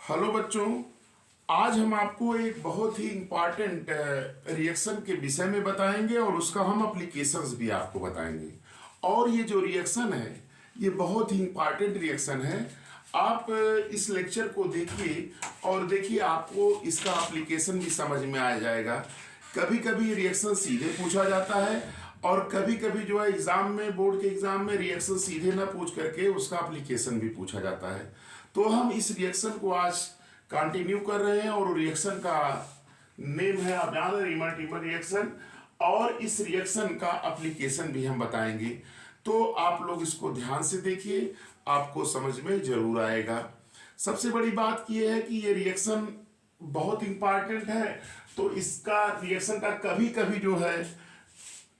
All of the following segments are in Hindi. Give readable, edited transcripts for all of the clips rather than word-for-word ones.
हेलो बच्चों, आज हम आपको एक बहुत ही इम्पॉर्टेंट रिएक्शन के विषय में बताएंगे और उसका हम एप्लीकेशंस भी आपको बताएंगे। और ये जो रिएक्शन है ये बहुत ही इम्पॉर्टेंट रिएक्शन है। आप इस लेक्चर को देखिए और देखिए आपको इसका एप्लीकेशन भी समझ में आ जाएगा। कभी कभी रिएक्शन सीधे पूछा जाता है और कभी कभी जो है एग्जाम में, बोर्ड के एग्जाम में रिएक्शन सीधे ना पूछ करके उसका एप्लीकेशन भी पूछा जाता है। तो हम इस रिएक्शन को आज कंटिन्यू कर रहे हैं और रिएक्शन का नेम है, आप जान रहे, रीमर टीमर रिएक्शन। और इस रिएक्शन का एप्लीकेशन भी हम बताएंगे। तो आप लोग इसको ध्यान से देखिए, आपको समझ में जरूर आएगा। सबसे बड़ी बात यह है कि ये रिएक्शन बहुत इंपॉर्टेंट है। तो इसका रिएक्शन का कभी कभी जो है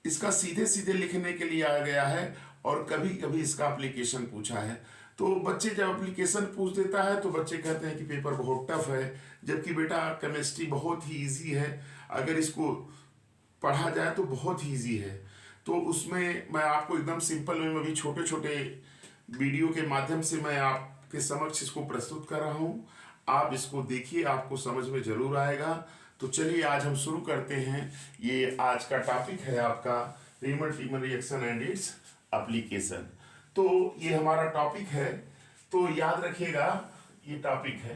इसका सीधे सीधे लिखने के लिए आ गया है और कभी कभी इसका एप्लीकेशन पूछा है। तो बच्चे जब एप्लीकेशन पूछ देता है तो बच्चे कहते हैं कि पेपर बहुत टफ है, जबकि बेटा केमिस्ट्री बहुत ही इजी है। अगर इसको पढ़ा जाए तो बहुत ही इजी है। तो उसमें मैं आपको एकदम सिंपल में अभी छोटे छोटे वीडियो के माध्यम से मैं आपके समक्ष इसको प्रस्तुत कर रहा हूँ। आप इसको देखिए, आपको समझ में जरूर आएगा। तो चलिए आज हम शुरू करते हैं। ये आज का टॉपिक है आपका reamer teamer reaction and its application. तो ये हमारा टॉपिक है, तो याद रखिएगा ये टॉपिक है।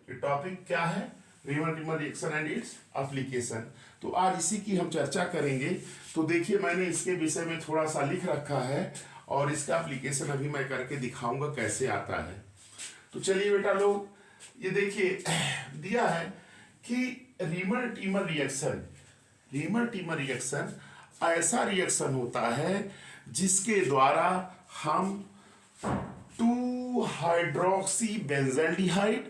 ये टॉपिक क्या है? Reamer teamer reaction and its application. तो आज इसी की हम चर्चा करेंगे। तो देखिए मैंने इसके विषय में थोड़ा सा लिख रखा है और इसका एप्लीकेशन अभी मैं करके दिखाऊंगा कैसे आता है। तो चलिए बेटा लोग, ये देखिए दिया है कि रीमर टीमर रिएक्शन ऐसा रिएक्शन होता है जिसके द्वारा हम 2 हाइड्रोक्सी बेंजल्डिहाइड,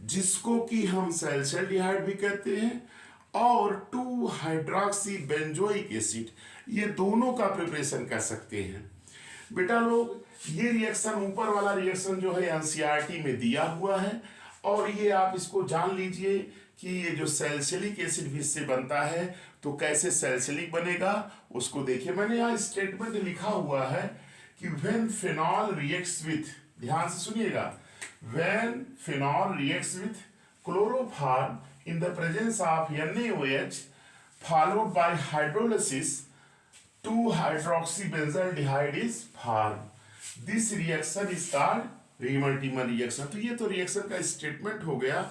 जिसको कि हम सैलिसाइल्डिहाइड भी कहते हैं, और 2 हाइड्रोक्सी बेंजोइक एसिड, ये दोनों का प्रिपरेशन कर सकते हैं। बेटा लोग ये रिएक्शन, ऊपर वाला रिएक्शन जो है एनसीईआरटी में दिया हुआ है और ये आप इसको जान लीजिए कि ये जो सैलिसिलिक एसिड भी इससे बनता है। तो कैसे सैलिसिलिक बनेगा उसको देखिए। मैंने यहाँ स्टेटमेंट लिखा हुआ है कि व्हेन फिनॉल रिएक्ट्स विथ, ध्यान से सुनिएगा, when phenol reacts with chloroform in the presence of NaOH followed by hydrolysis 2 hydroxybenzaldehyde is formed. This reaction is called reamer-teamer reaction. तो ये तो रिएक्शन का स्टेटमेंट हो गया।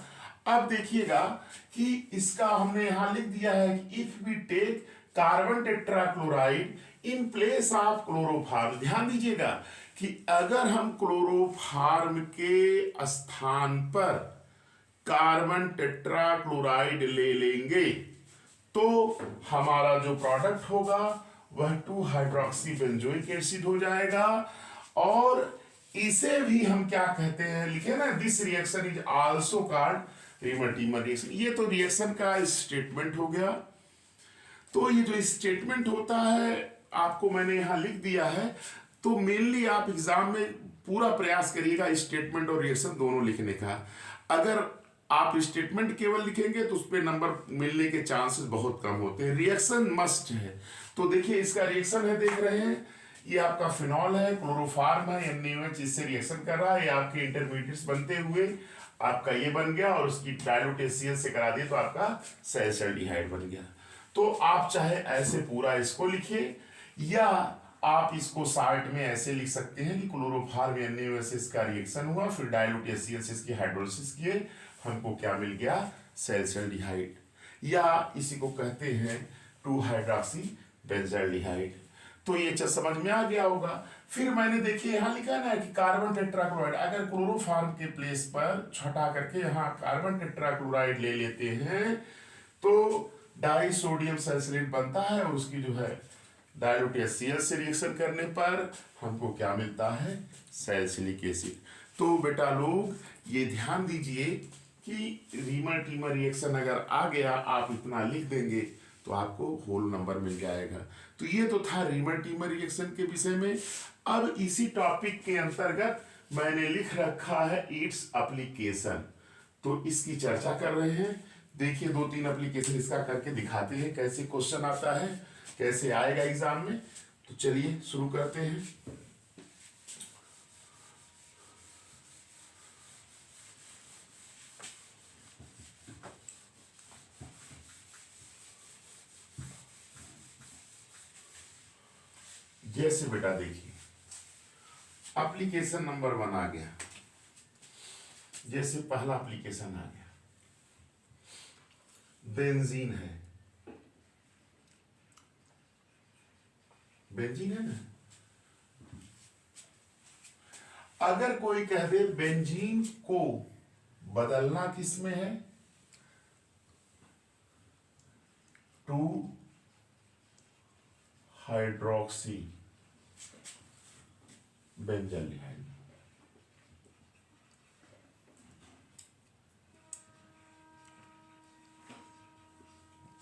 अब देखिएगा कि इसका हमने यहां लिख दिया है कि if we take carbon tetrachloride in place of chloroform, ध्यान दीजिएगा कि अगर हम क्लोरोफॉर्म के स्थान पर कार्बन टेट्राक्लोराइड ले लेंगे तो हमारा जो प्रोडक्ट होगा वह 2 हाइड्रोक्सी बेंजोइक एसिड हो जाएगा। और इसे भी हम क्या कहते हैं, लिखे ना, this reaction is also called reamer teamer reaction. ये तो रिएक्शन का स्टेटमेंट हो गया। तो ये जो स्टेटमेंट होता है आपको मैंने यहां लिख दिया है। तो मेनली आप एग्जाम में पूरा प्रयास करिएगा स्टेटमेंट और रिएक्शन दोनों लिखने का। अगर आप स्टेटमेंट केवल लिखेंगे तो उस पर नंबर मिलने के चांसेस बहुत कम होते हैं। रिएक्शन मस्ट है। तो देखिए इसका रिएक्शन है, देख रहे हैं, ये आपका फिनॉल है, क्लोरोफॉर्म है, NaOH इससे रिएक्शन कर रहा है। ये आपके इंटरमीडिएट्स बनते हुए आपका ये बन गया और उसकी डाइल्यूट HCl से करा दिए तो आपका सैलिसाइल्डिहाइड बन गया। तो आप चाहे ऐसे पूरा इसको लिखिए या आप इसको शार्ट में ऐसे लिख सकते हैं कि क्लोरोफॉर्म NaOH से इसका रिएक्शन हुआ, फिर डाइल्यूट HCl से इसकी हाइड्रोलिसिस किए, हमको क्या मिल गया, सैलिसाइल्डिहाइड, या इसी को कहते हैं 2 हाइड्रोक्सी बेंजल्डिहाइड। तो ये समझ में आ गया होगा। फिर मैंने देखिए यहां लिखा है ना कि कार्बन टेट्राक्लोराइड, अगर क्लोरोफॉर्म के प्लेस पर हटा करके यहां कार्बन टेट्राक्लोराइड ले लेते हैं तो डाई सोडियम सैलिसिलेट बनता है और उसकी जो है डाइल्यूट HCl से रिएक्शन करने पर हमको क्या मिलता है, सैलिसिलिक एसिड। तो बेटा लोग ये ध्यान दीजिए कि रीमर टीमर रिएक्शन अगर आ गया, आप इतना लिख देंगे तो आपको होल नंबर मिल जाएगा। तो ये तो था रीमर टीमर रिएक्शन के विषय में। अब इसी टॉपिक के अंतर्गत मैंने लिख रखा है इट्स एप्लीकेशन। तो इसकी चर्चा कर रहे हैं। देखिए 2-3 एप्लीकेशन इसका करके दिखाते हैं कैसे क्वेश्चन आता है, कैसे आएगा एग्जाम में। तो चलिए शुरू करते हैं। जैसे बेटा देखिए एप्लीकेशन नंबर 1 आ गया, जैसे पहला एप्लीकेशन आ गया, बेंजीन है, बेंजीन है ना। अगर कोई कह दे बेंजीन को बदलना किसमें है, 2 हाइड्रोक्सी बेंजाल्डिहाइड,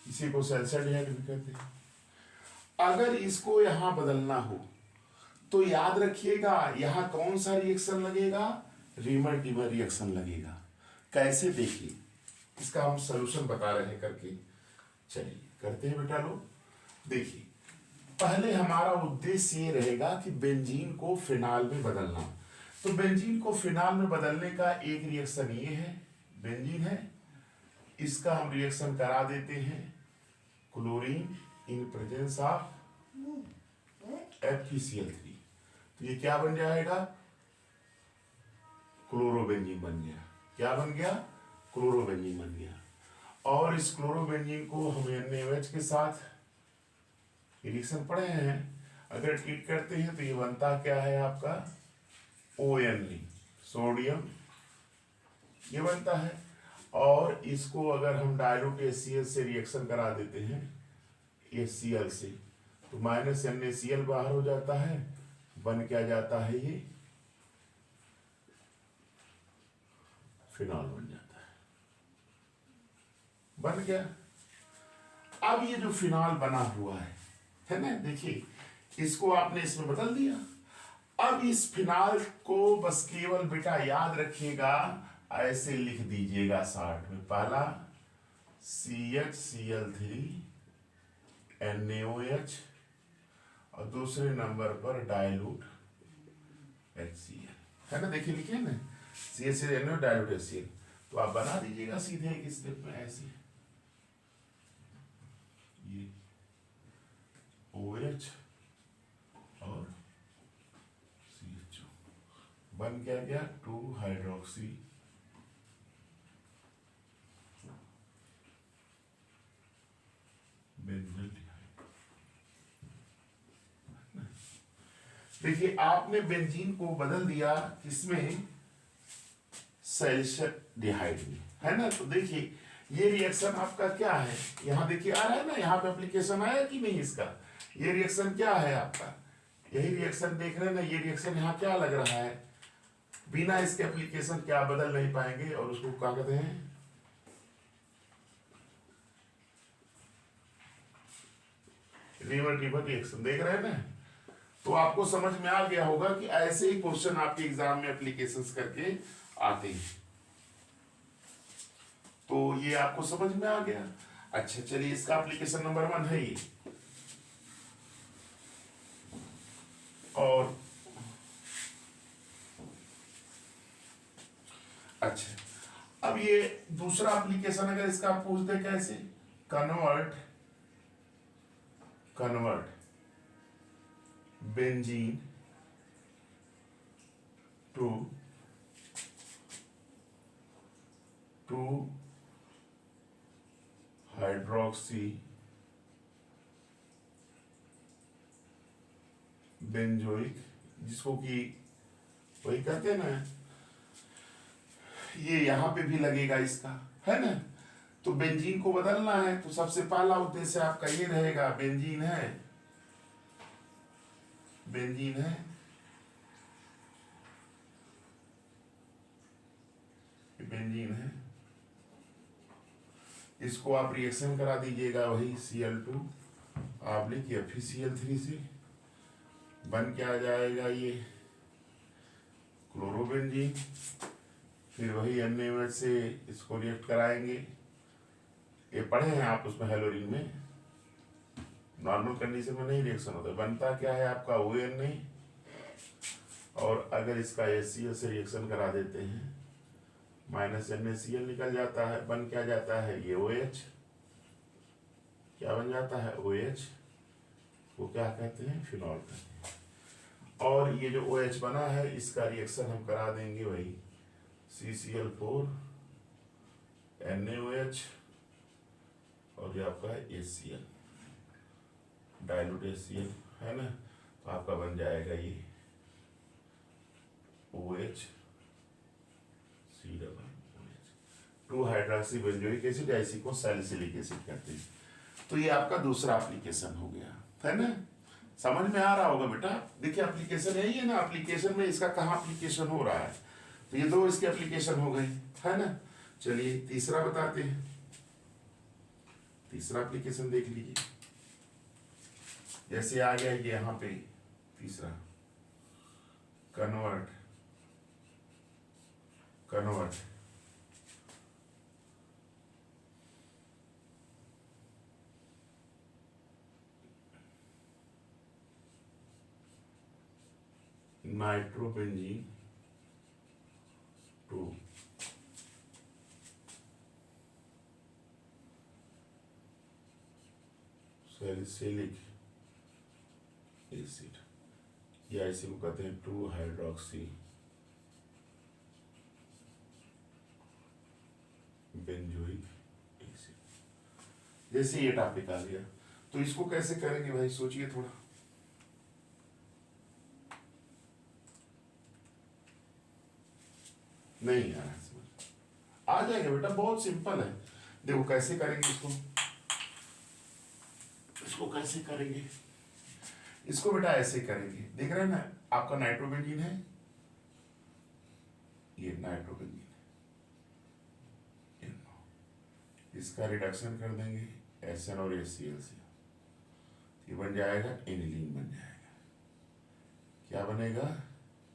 इसी को सल्फाल्डिहाइड भी कहते हैं। अगर इसको यहां बदलना हो तो याद रखिएगा यहां कौन सा रिएक्शन लगेगा, रीमर डीमर रिएक्शन लगेगा। कैसे देखिए, इसका हम सॉल्यूशन बता रहे हैं करके, चलिए करते हैं बेटा लोग। देखिए पहले हमारा उद्देश्य ये रहेगा कि बेंजीन को फिनाल में बदलना। तो बेंजीन को फिनाल में बदलने का एक रिएक्शन ये है, बेंजीन है, इसका हम रिएक्शन करा देते हैं chlorine in presence of FeCl3। तो ये क्या बन जाएगा, क्लोरोबेंजीन बन गया। क्या बन गया, क्लोरोबेंजीन बन गया। और इस क्लोरोबेंजीन को हम NaOH के साथ रिएक्शन पढ़े हैं, अगर ट्रीट करते हैं तो ये बनता क्या है आपका ONA, सोडियम, ये बनता है। और इसको अगर हम डायल्यूट HCl से रिएक्शन करा देते हैं HCl से, तो -NaCl बाहर हो जाता है, बन क्या जाता है, ये फिनॉल बन जाता है, बन गया। अब ये जो फिनॉल बना हुआ है ना, देखिए इसको आपने इसमें बदल दिया। अब इस फिनॉल को बस केवल बेटा याद रखिएगा, ऐसे लिख दीजिएगा शॉर्ट में, पहला CHCl3 NaOH और दूसरे नंबर पर डायलूट HCl, है ना। देखिए लिखे ना CHCl डायलूट HCl, तो आप बना दीजिएगा सीधे एक स्टेप में ऐसे, ये OH और CHO बन क्या गया 2 हाइड्रोक्सी बेंजाल्डिहाइड। देखिए आपने बेंजीन को बदल दिया किसमें, सल्फाल्डिहाइड में, है ना। तो देखिए ये रिएक्शन आपका क्या है, यहां देखिए आ रहा है ना, यहाँ पे एप्लीकेशन आया कि नहीं इसका, ये रिएक्शन क्या है आपका, यही रिएक्शन देख रहे हैं ना। ये रिएक्शन यहाँ क्या लग रहा है, बिना इसके एप्लीकेशन क्या बदल नहीं पाएंगे, और उसको क्या कहते हैं, रिवर्सिबल रिएक्शन, देख रहे हैं ना। तो आपको समझ में आ गया होगा कि ऐसे ही क्वेश्चन आपके एग्जाम में एप्लीकेशंस करके आते हैं। तो ये आपको समझ में आ गया। अच्छा चलिए, इसका एप्लीकेशन नंबर 1 है ये। और अच्छा, अब ये दूसरा एप्लीकेशन अगर इसका आप पूछते कैसे, convert benzene to 2 hydroxy benzoic, जिसको कि वही कहते हैं ना, ये यहां पे भी लगेगा इसका, है ना। तो बेंजीन को बदलना है, तो सबसे पहला उद्देश्य आपका ये रहेगा, बेंजीन है, बेंजीन है, बेंजीन है, इसको आप रिएक्शन करा दीजिएगा वही Cl2 आप लिखिए FeCl3 से, बन क्या आ जाएगा ये क्लोरोबेंजीन। फिर वही NaOH से इसको रिएक्ट कराएंगे, ये पढ़े हैं आप उसमें हेलोरिन में, नॉर्मल कंडीशन में नहीं रिएक्शन होता, बनता क्या है आपका ONA, और अगर इसका HCl से रिएक्शन करा देते हैं -NaCl निकल जाता है, बन क्या जाता है ये OH, क्या बन जाता है OH, उसको क्या कहते हैं, फिनॉल कहते हैं। और ये जो OH बना है इसका रिएक्शन हम करा देंगे वही CCl4 NaOH और ये आपका HCl डाइल्यूट HCl है ना, तो आपका बन जाएगा ये OH C OH 2 hydroxy benzoic acid, इसी को सैलिसिलिक एसिड कहते हैं। तो ये आपका दूसरा एप्लीकेशन हो गया, है ना। समझ में आ रहा होगा बेटा। देखिए एप्लीकेशन यही है ना, एप्लीकेशन में इसका कहाँ एप्लीकेशन हो रहा है, तो ये दो इसके एप्लीकेशन हो गए, है ना। चलिए तीसरा बताते हैं, तीसरा एप्लीकेशन देख लीजिए। जैसे आ गया ये यहाँ पे तीसरा, convert nitrobenzene to salicylic acid, या इसी को कहते हैं 2 हाइड्रोक्सी बेंजोइक एसिड। जैसे ये टॉपिक आ गया, तो इसको कैसे करेंगे भाई, सोचिए थोड़ा। नहीं आ रहा है समझ, आ जाएगा बेटा, बहुत सिंपल है। देखो कैसे करेंगे इसको, इसको कैसे करेंगे, इसको बेटा ऐसे करेंगे। देख रहे हैं ना, आपका नाइट्रोबेंजीन है, ये नाइट्रोबेंजीन, इसका रिडक्शन कर देंगे SN और HCl से, ये बन जाएगा एनिलीन बन जाएगा। क्या बनेगा,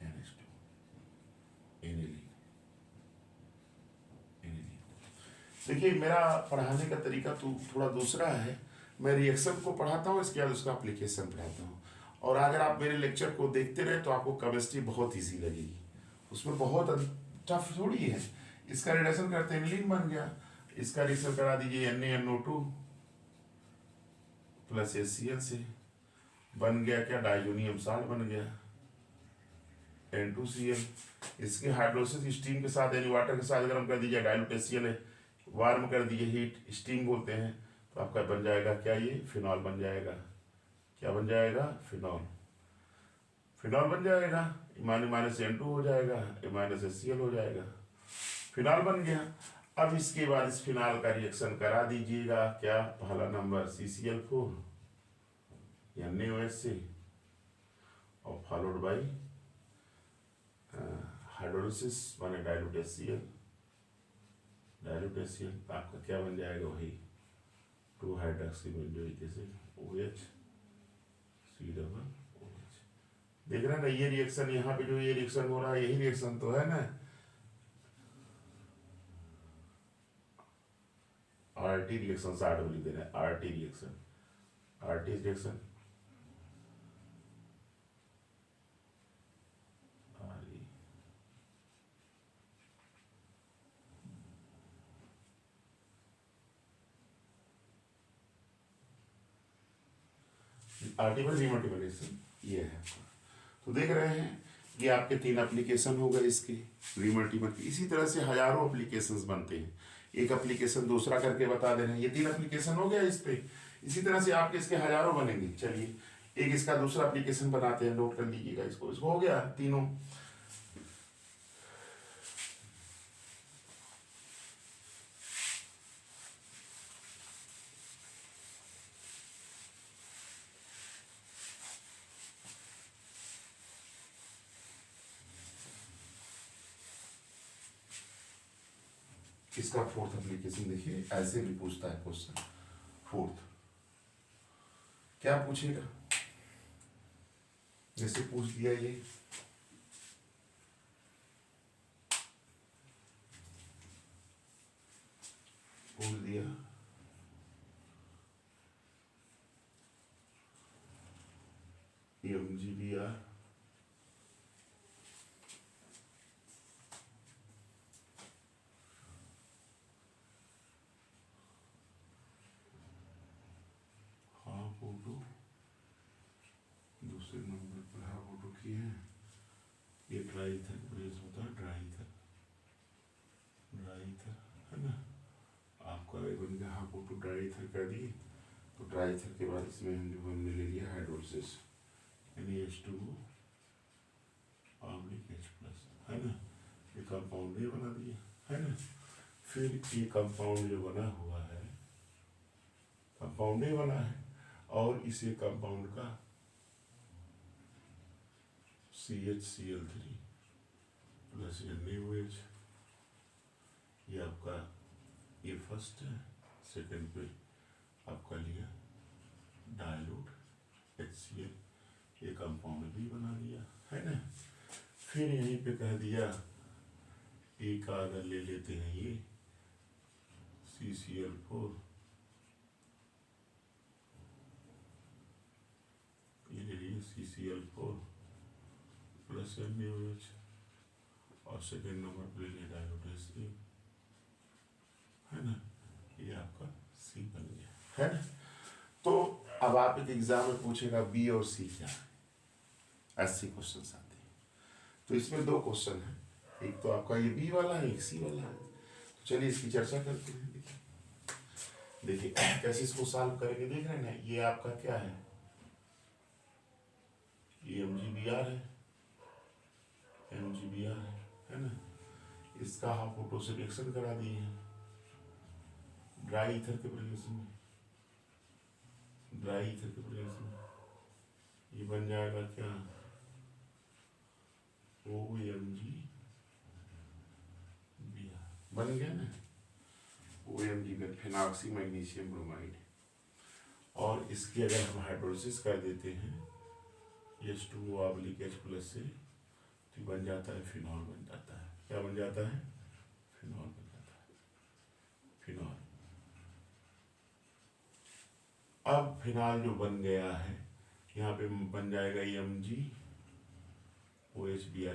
NH2 एनिलीन। देखिए मेरा पढ़ाने का तरीका तो थोड़ा दूसरा है, मैं रिएक्शन को पढ़ाता हूँ, इसके बाद उसका एप्लीकेशन पढ़ाता हूँ। और अगर आप मेरे लेक्चर को देखते रहे तो आपको केमिस्ट्री बहुत इजी लगेगी, उसमें बहुत टफ थोड़ी है। इसका रिडक्शन करते एनिलीन बन गया, इसका रिएक्शन करा दीजिए NaNO2 प्लस HCl से, बन गया क्या, डाइजोनियम साल्ट बन गया N2Cl। इसके हाइड्रोलिसिस स्टीम के साथ यानी वाटर के साथ अगर हम कर दीजिए डाइल्यूट HCl है, वार्म कर दीजिए, हीट स्टीम बोलते हैं, तो आपका बन जाएगा क्या, ये फिनॉल बन जाएगा। क्या बन जाएगा, फिनॉल, फिनॉल बन जाएगा। माइनस N2 हो जाएगा, माइनस HCl हो जाएगा, फिनॉल बन गया। अब इसके बाद इस फिनॉल का रिएक्शन करा दीजिएगा, क्या, पहला नंबर CCl4 NaOH से, और फॉलोड बाई हाइड्रोलिसिस माने डाइल्यूट HCl, आपका क्या बन जाएगा, वही 2 hydroxy benzoic acid OH C OH। देख रहे हैं ना, ये रिएक्शन यहाँ पे जो ये रिएक्शन हो रहा है, यही रिएक्शन तो है ना, RT रिएक्शन 60 लिख दे रहे हैं, RT रिएक्शन, आर्टिकल रिमल्टीप्लिकेशन ये है। तो देख रहे हैं ये आपके 3 एप्लीकेशन हो गए इसके रिमल्टीपल। इसी तरह से हजारों एप्लीकेशंस बनते हैं, एक एप्लीकेशन दूसरा करके बता दे रहे हैं। ये 3 एप्लीकेशन हो गया इस पे, इसी तरह से आपके इसके हजारों बनेंगे। चलिए एक इसका दूसरा एप्लीकेशन बनाते हैं, नोट कर लीजिएगा इसको। इसको हो गया तीनों। इसका 4th एप्लीकेशन देखिए, ऐसे भी पूछता है क्वेश्चन। 4th क्या पूछेगा, जैसे पूछ दिया ये पूछ दिया MGBR ईथर कर दिए, तो ड्राई ईथर के बाद इसमें हमने ले लिया हाइड्रोलिसिस, NaH2O H+, है ना, ये कंपाउंड ये बना दिया, है ना। फिर ये कंपाउंड जो बना हुआ है, कंपाउंड ये बना है, और इसे कंपाउंड का CHCl3 प्लस NaOH, ये आपका ये फर्स्ट है, सेकंड पे आपका लिया डाइल्यूट HCl, ये कंपाउंड भी बना दिया, है ना। फिर यहीं पे कह दिया एक अगर ले लेते हैं ये CCl4, ये ले लिए CCl4 प्लस NaOH, और सेकेंड नंबर पे ले लिया डाइल्यूट HCl, है ना, ये आपका C बन गया, है ना। तो अब आप एक एग्जाम में पूछेगा B और C क्या है, ऐसे क्वेश्चन आते हैं। तो इसमें दो क्वेश्चन है, एक तो आपका ये B वाला है, एक C वाला है। तो चलिए इसकी चर्चा करते हैं। देखिए कैसे इसको सॉल्व करेंगे, देख रहे हैं ना, ये आपका क्या है, ये MgBr है, MgBr है ना। इसका हाफ फोटो से रिएक्शन करा दिए हैं ड्राई ईथर के प्रेजेंस में, ड्राई ईथर के प्रेजेंस में ये बन जाएगा क्या, OMgBr बन गया ना, OMgBr फेनॉक्सी मैग्नीशियम ब्रोमाइड। और इसकी अगर हम हाइड्रोलिसिस कर देते हैं H2O H+ से, तो बन जाता है फिनॉल, बन जाता है, क्या बन जाता है, फिनॉल बन जाता है, फिनॉल। अब फिनॉल जो बन गया है, यहाँ पे बन जाएगा MgOHBr,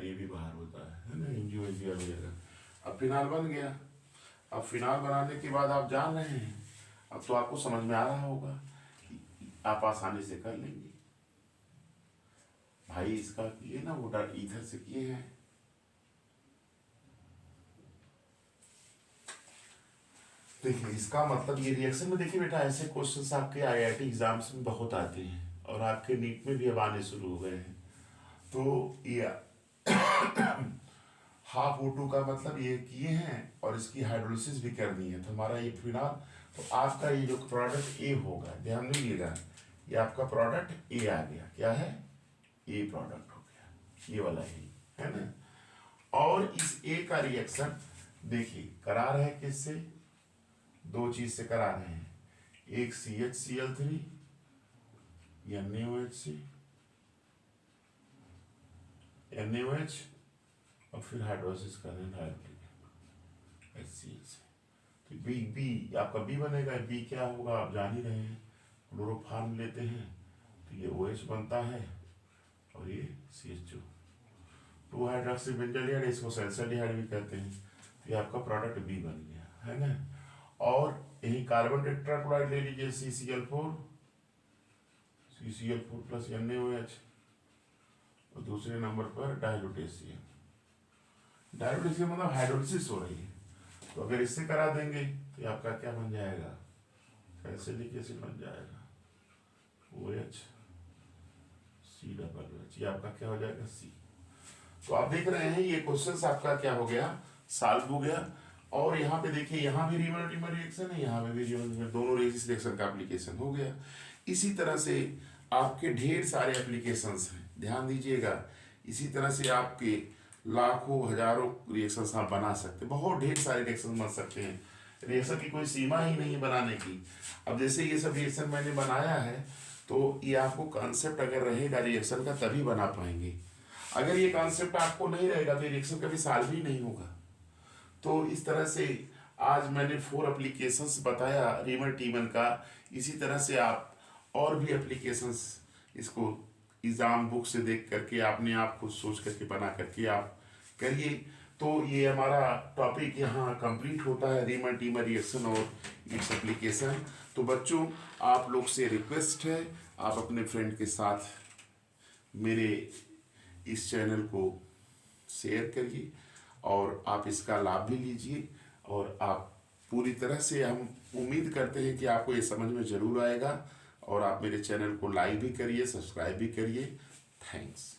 ये भी बाहर होता है ना, MgOHBr हो जाएगा। अब फिनॉल बन गया। अब फिनॉल बनाने के बाद आप जान रहे हैं, अब तो आपको समझ में आ रहा होगा कि आप आसानी से कर लेंगे। भाई इसका किए ना, वो ईथर से किए हैं, देखिए इसका मतलब ये रिएक्शन में, देखिए बेटा ऐसे क्वेश्चंस आपके IIT एग्जाम्स में बहुत आते हैं, और आपके नीट में भी अब आने शुरू हो गए हैं। तो ये हाफ O2 का मतलब ये किए हैं, और इसकी हाइड्रोलिसिस भी करनी है, तो हमारा ये फिनॉल, तो आपका ये जो प्रोडक्ट A होगा, ध्यान दीजिएगा, ये आपका प्रोडक्ट A आ गया, क्या है, A प्रोडक्ट हो गया, ये वाला है ना। और इस A का रिएक्शन देखिए करा रहे हैं किससे, दो चीज से करा रहे हैं, एक CHCl3 NaOH से, NaOH, और फिर हाइड्रोलिसिस कर रहे हैं डाइल्यूट HCl से, तो B आपका B बनेगा। B क्या होगा आप जान ही रहे हैं, क्लोरोफॉर्म लेते हैं तो ये OH बनता है, और ये CHO, 2 हाइड्रोक्सी बेंजोइड, इसको सल्फाइड भी कहते हैं। तो ये आपका प्रोडक्ट B बन गया, है ना। और यही कार्बन टेट्राक्लोराइड ले लीजिए, CCl4 प्लस NaOH, और दूसरे नंबर पर डाइल्यूट HCl, डाइल्यूट HCl मतलब हाइड्रोलिसिस हो रही है, तो अगर इससे करा देंगे तो आपका क्या बन जाएगा, एसिडिक एसिड बन जाएगा, OH C+H, ये आपका क्या हो जाएगा, C। तो आप देख रहे हैं ये क्वेश्चन आपका क्या हो गया, सॉल्व हो गया। और यहाँ पे देखिए, यहाँ भी रीमर रिएक्शन है, यहाँ पे भी रीमर, दोनों रिएक्शन का एप्लीकेशन हो गया। इसी तरह से आपके ढेर सारे एप्लीकेशंस हैं, ध्यान दीजिएगा। इसी तरह से आपके लाखों हजारों रिएक्शंस आप बना सकते हैं, बहुत ढेर सारे रिएक्शन बन सकते हैं, रिएक्शन की कोई सीमा ही नहीं है बनाने की। अब जैसे ये सब रिएक्शन मैंने बनाया है, तो ये आपको कॉन्सेप्ट अगर रहेगा रिएक्शन का तभी बना पाएंगे, अगर ये कॉन्सेप्ट आपको नहीं रहेगा तो रिएक्शन कभी सॉल्व ही नहीं होगा। तो इस तरह से आज मैंने 4 एप्लीकेशंस बताया रीमर टीमन का। इसी तरह से आप और भी एप्लीकेशंस इसको एग्जाम बुक से देख करके अपने आप को सोच करके बना करके आप करिए। तो ये हमारा टॉपिक यहाँ कंप्लीट होता है, रीमर टीमर रिएक्शन और इट्स एप्लीकेशन। तो बच्चों आप लोग से रिक्वेस्ट है, आप अपने फ्रेंड के साथ मेरे इस चैनल को शेयर करिए और आप इसका लाभ भी लीजिए और आप पूरी तरह से हम उम्मीद करते हैं कि आपको ये समझ में ज़रूर आएगा, और आप मेरे चैनल को लाइक भी करिए, सब्सक्राइब भी करिए। थैंक्स।